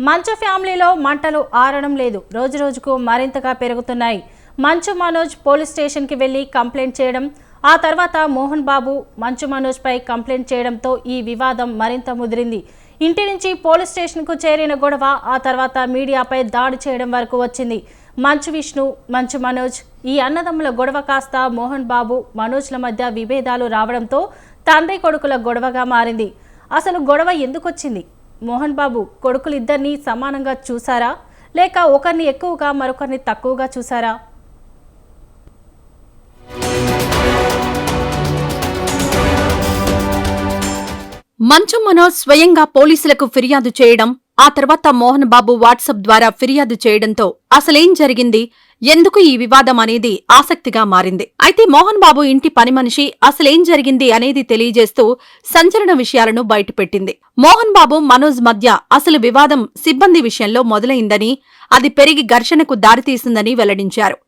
మంచు ఫ్యామిలీలో మంటలు ఆరడం లేదు. రోజురోజుకు మరింతగా పెరుగుతున్నాయి. మంచు మనోజ్ పోలీస్ స్టేషన్కి వెళ్లి కంప్లైంట్ చేయడం, ఆ తర్వాత మోహన్ బాబు మంచు మనోజ్పై కంప్లైంట్ చేయడంతో ఈ వివాదం మరింత ముదిరింది. ఇంటి నుంచి పోలీస్ స్టేషన్కు చేరిన గొడవ ఆ తర్వాత మీడియాపై దాడి చేయడం వరకు వచ్చింది. మంచు విష్ణు, మంచు మనోజ్ ఈ అన్నదమ్ముల గొడవ కాస్త మోహన్ బాబు, మనోజ్ల మధ్య విభేదాలు రావడంతో తండ్రి కొడుకుల గొడవగా మారింది. అసలు గొడవ ఎందుకొచ్చింది? మోహన్ బాబు కొడుకులిద్దరినీ సమానంగా చూసారా, లేక ఒకరిని ఎక్కువగా మరొకరిని తక్కువగా చూసారా? మంచు మనోజ్ స్వయంగా పోలీసులకు ఫిర్యాదు చేయడం, ఆ తర్వాత మోహన్ బాబు వాట్సాప్ ద్వారా ఫిర్యాదు చేయడంతో అసలేం జరిగింది, ఎందుకు ఈ వివాదం అనేది ఆసక్తిగా మారింది. అయితే మోహన్ బాబు ఇంటి పని మనిషి అసలేం జరిగింది అనేది తెలియజేస్తూ సంచలన విషయాలను బయటపెట్టింది. మోహన్ బాబు, మనోజ్ మధ్య అసలు వివాదం సిబ్బంది విషయంలో మొదలైందని, అది పెరిగి ఘర్షణకు దారితీసిందని వెల్లడించారు.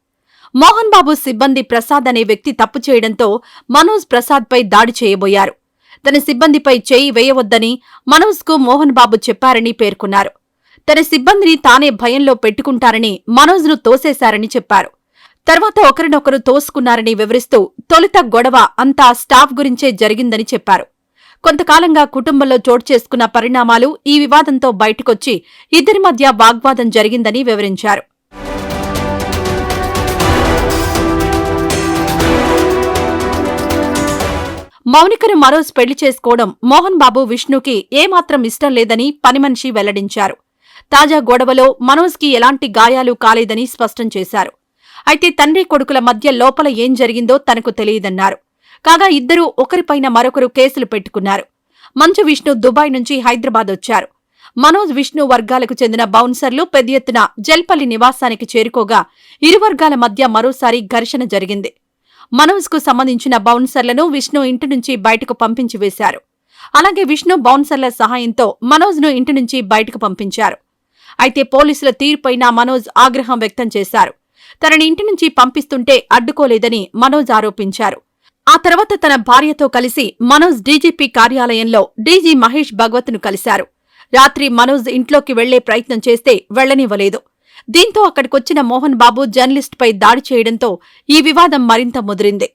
మోహన్ బాబు సిబ్బంది ప్రసాద్ అనే వ్యక్తి తప్పు చేయడంతో మనోజ్ ప్రసాద్పై దాడి చేయబోయారు. తన సిబ్బందిపై చేయి వేయవద్దని మనోజ్కు మోహన్ బాబు చెప్పారని పేర్కొన్నారు. తన సిబ్బందిని తానే భయంలో పెట్టుకుంటారని మనోజ్ను తోసేశారని చెప్పారు. తర్వాత ఒకరినొకరు తోసుకున్నారని వివరిస్తూ తొలుత గొడవ అంతా స్టాఫ్ గురించే జరిగిందని చెప్పారు. కొంతకాలంగా కుటుంబంలో చోటు చేసుకున్న పరిణామాలు ఈ వివాదంతో బయటకొచ్చి ఇద్దరి మధ్య వాగ్వాదం జరిగిందని వివరించారు. మౌనికను మనోజ్ పెళ్లి చేసుకోవడం మోహన్ బాబు, విష్ణుకి ఏమాత్రం ఇష్టం లేదని పనిమనిషి వెల్లడించారు. తాజా గొడవలో మనోజ్కి ఎలాంటి గాయాలు కాలేదని స్పష్టం చేశారు. అయితే తండ్రి కొడుకుల మధ్య లోపల ఏం జరిగిందో తనకు తెలియదన్నారు. కాగా ఇద్దరూ ఒకరిపైన మరొకరు కేసులు పెట్టుకున్నారు. మంచు విష్ణు దుబాయ్ నుంచి హైదరాబాద్ వచ్చారు. మనోజ్, విష్ణు వర్గాలకు చెందిన బౌన్సర్లు పెద్ద ఎత్తున జల్పల్లి నివాసానికి చేరుకోగా ఇరు వర్గాల మధ్య మరోసారి ఘర్షణ జరిగింది. మనోజ్కు సంబంధించిన బౌన్సర్లను విష్ణు ఇంటి నుంచి బయటకు పంపించి వేశారు. అలాగే విష్ణు బౌన్సర్ల సహాయంతో మనోజ్ను ఇంటి నుంచి బయటకు పంపించారు. అయితే పోలీసుల తీరుపైన మనోజ్ ఆగ్రహం వ్యక్తం చేశారు. తనని ఇంటి నుంచి పంపిస్తుంటే అడ్డుకోలేదని మనోజ్ ఆరోపించారు. ఆ తర్వాత తన భార్యతో కలిసి మనోజ్ డీజీపీ కార్యాలయంలో డీజీ మహేష్ భగవత్ను కలిశారు. రాత్రి మనోజ్ ఇంట్లోకి వెళ్లే ప్రయత్నం చేస్తే వెళ్లనివ్వలేదు. దీంతో అక్కడికొచ్చిన మోహన్ బాబు జర్నలిస్టుపై దాడి చేయడంతో ఈ వివాదం మరింత ముదిరింది.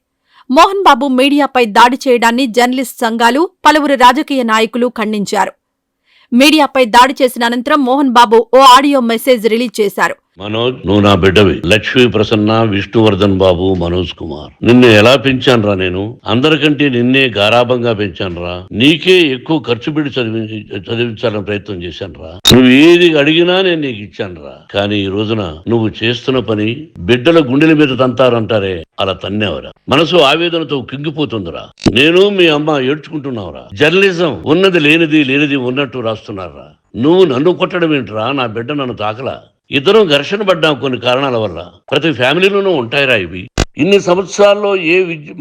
మోహన్ బాబు మీడియాపై దాడి చేయడాన్ని జర్నలిస్ట్ సంఘాలు, పలువురు రాజకీయ నాయకులు ఖండించారు. మీడియాపై దాడి చేసిన అనంతరం మోహన్ బాబు ఓ ఆడియో మెసేజ్ రిలీజ్ చేశారు. మనోజ్, నువ్వు నా బిడ్డవి. లక్ష్మీ ప్రసన్న, విష్ణువర్ధన్ బాబు, మనోజ్ కుమార్. నిన్ను ఎలా పెంచానురా నేను? అందరికంటే నిన్నే గారాభంగా పెంచానురా. నీకే ఎక్కువ ఖర్చు పెట్టి చదివించాలని ప్రయత్నం చేశానురా. నువ్వు ఏది అడిగినా నేను నీకు ఇచ్చానురా. కానీ ఈ రోజున నువ్వు చేస్తున్న పని బిడ్డల గుండెల మీద తంతారంటారే, అలా తన్నేవరా. మనసు ఆవేదనతో కింగిపోతుందిరా. నేను మీ అమ్మ ఏడ్చుకుంటున్నావురా. జర్నలిజం ఉన్నది లేనిది, లేనిది ఉన్నట్టు రాస్తున్నారా. నువ్వు నన్ను కొట్టడం ఏంట్రా? నా బిడ్డ నన్ను తాకలా. ఇద్దరం ఘర్షణ పడ్డాం కొన్ని కారణాల వల్ల. ప్రతి ఫ్యామిలీలోనూ ఉంటాయిరా ఇవి. ఇన్ని సంవత్సరాల్లో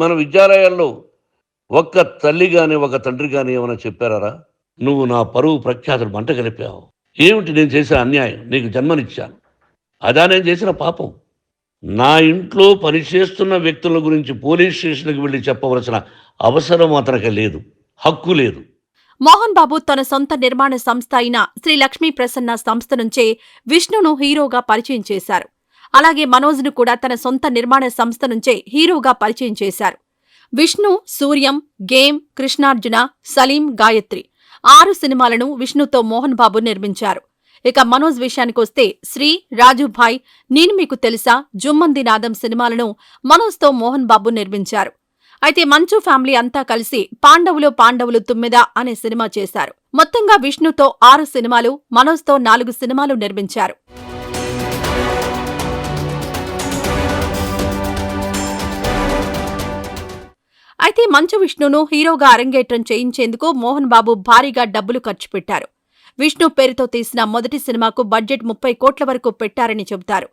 మన విద్యాలయాల్లో ఒక్క తల్లి గాని, ఒక తండ్రి గాని ఏమైనా చెప్పారా? నువ్వు నా పరువు ప్రఖ్యాతులు మంట కలిపావు. ఏమిటి నేను చేసిన అన్యాయం? నీకు జన్మనిచ్చాను, అదా నేను చేసిన పాపం? నా ఇంట్లో పనిచేస్తున్న వ్యక్తుల గురించి పోలీస్ స్టేషన్కి వెళ్లి చెప్పవలసిన అవసరం అతనికి లేదు, హక్కు లేదు. మోహన్ బాబు తన సొంత నిర్మాణ సంస్థ అయిన శ్రీ లక్ష్మీ ప్రసన్న సంస్థ నుంచే విష్ణును హీరోగా పరిచయం చేశారు. అలాగే మనోజ్ను కూడా తన సొంత నిర్మాణ సంస్థ నుంచే హీరోగా పరిచయం చేశారు. విష్ణు సూర్యం, గేమ్, కృష్ణార్జున, సలీం, గాయత్రి 6 సినిమాలను విష్ణుతో మోహన్ బాబు నిర్మించారు. ఇక మనోజ్ విషయానికొస్తే శ్రీ, రాజుభాయ్, నేను మీకు తెలుసా, జుమ్మంది నాదం సినిమాలను మనోజ్తో మోహన్ బాబు నిర్మించారు. అయితే మంచు ఫ్యామిలీ అంతా కలిసి పాండవులు తుమ్మెద అనే సినిమా చేశారు. మొత్తంగా విష్ణుతో 6 సినిమాలు, మనోజ్తో 4 సినిమాలు నిర్మించారు. అయితే మంచు విష్ణును హీరోగా అరంగేట్రం చేయించేందుకు మోహన్ బాబు భారీగా డబ్బులు ఖర్చు పెట్టారు. విష్ణు పేరుతో తీసిన మొదటి సినిమాకు బడ్జెట్ 30 కోట్ల వరకు పెట్టారని చెబుతారు.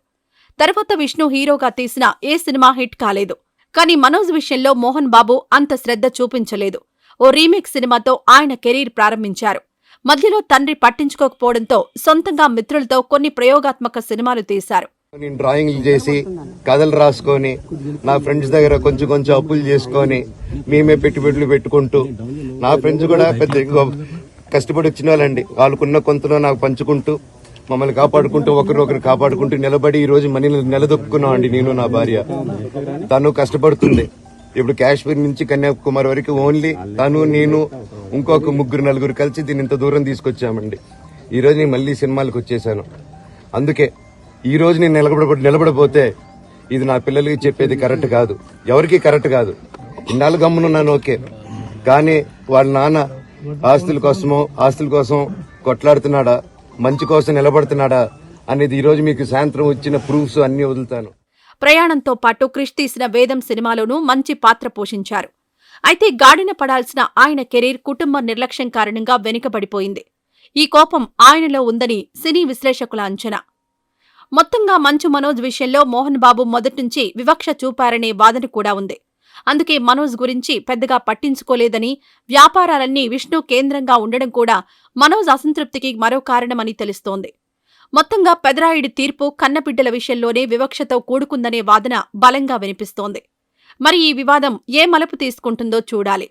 తర్వాత విష్ణు హీరోగా తీసిన ఏ సినిమా హిట్ కాలేదు. కానీ మనోజ్ విషయంలో మోహన్ బాబు అంత శ్రద్ధ చూపించలేదు. ఓ రీమేక్ సినిమాతో ఆయన కెరీర్ ప్రారంభించారు. మధ్యలో తండ్రి పట్టించుకోకపోవడంతో సొంతంగా మిత్రులతో కొన్ని ప్రయోగాత్మక సినిమాలు తీశారు. నేను డ్రాయింగ్లు చేసి కథలు రాసుకొని నా ఫ్రెండ్స్ దగ్గర కొంచెం అప్పులు చేసుకొని మేమే పెట్టుబడులు పెట్టుకుంటూ, నా ఫ్రెండ్స్ కూడా పెద్ద కష్టపడి వచ్చిన వాళ్ళండి. వాళ్ళకున్న కొంతలో నాకు పంచుకుంటూ మమ్మల్ని కాపాడుకుంటూ ఒకరినొకరు కాపాడుకుంటూ నిలబడి ఈ రోజు మనీని నిలదొక్కున్నాం అండి. నేను నా భార్య, తను కష్టపడుతుంది. ఇప్పుడు కాశ్మీర్ నుంచి కన్యాకుమారి వరకు ఓన్లీ తను, నేను, ఇంకొక 3-4 కలిసి దీన్ని ఇంత దూరం తీసుకొచ్చామండి. ఈ రోజు నేను మళ్ళీ సినిమాలకు వచ్చేసాను. అందుకే ఈ రోజు నేను నిలబడపోతే ఇది నా పిల్లలకి చెప్పేది కరెక్ట్ కాదు, ఎవరికి కరెక్ట్ కాదు. ఇన్నాళ్ళు గమ్మునున్నాను ఓకే, కానీ వాళ్ళ నాన్న ఆస్తుల కోసం కొట్లాడుతున్నాడా, మంచి కోసం నిలబడుతున్నాడా అనేది ఈ రోజు మీకు సాయంత్రం వచ్చిన ప్రూఫ్స్ అన్ని వదులుతాను. ప్రయాణంతో పాటు క్రిష్ తీసిన వేదం సినిమాలోనూ మంచి పాత్ర పోషించారు. అయితే గాడిన పడాల్సిన ఆయన కెరీర్ కుటుంబ నిర్లక్ష్యం కారణంగా వెనుకబడిపోయింది. ఈ కోపం ఆయనలో ఉందని సినీ విశ్లేషకుల అంచనా. మొత్తంగా మంచు మనోజ్ విషయంలో మోహన్ బాబు మొదట్నుంచి వివక్ష చూపారనే వాదన కూడా ఉంది. అందుకే మనోజ్ గురించి పెద్దగా పట్టించుకోలేదని, వ్యాపారాలన్నీ విష్ణు కేంద్రంగా ఉండడం కూడా మనోజ్ అసంతృప్తికి మరో కారణమని తెలుస్తోంది. మొత్తంగా పెదరాయుడి తీర్పు కన్నబిడ్డల విషయంలోనే వివక్షతో కూడుకుందనే వాదన బలంగా వినిపిస్తోంది. మరి ఈ వివాదం ఏ మలుపు తీసుకుంటుందో చూడాలి.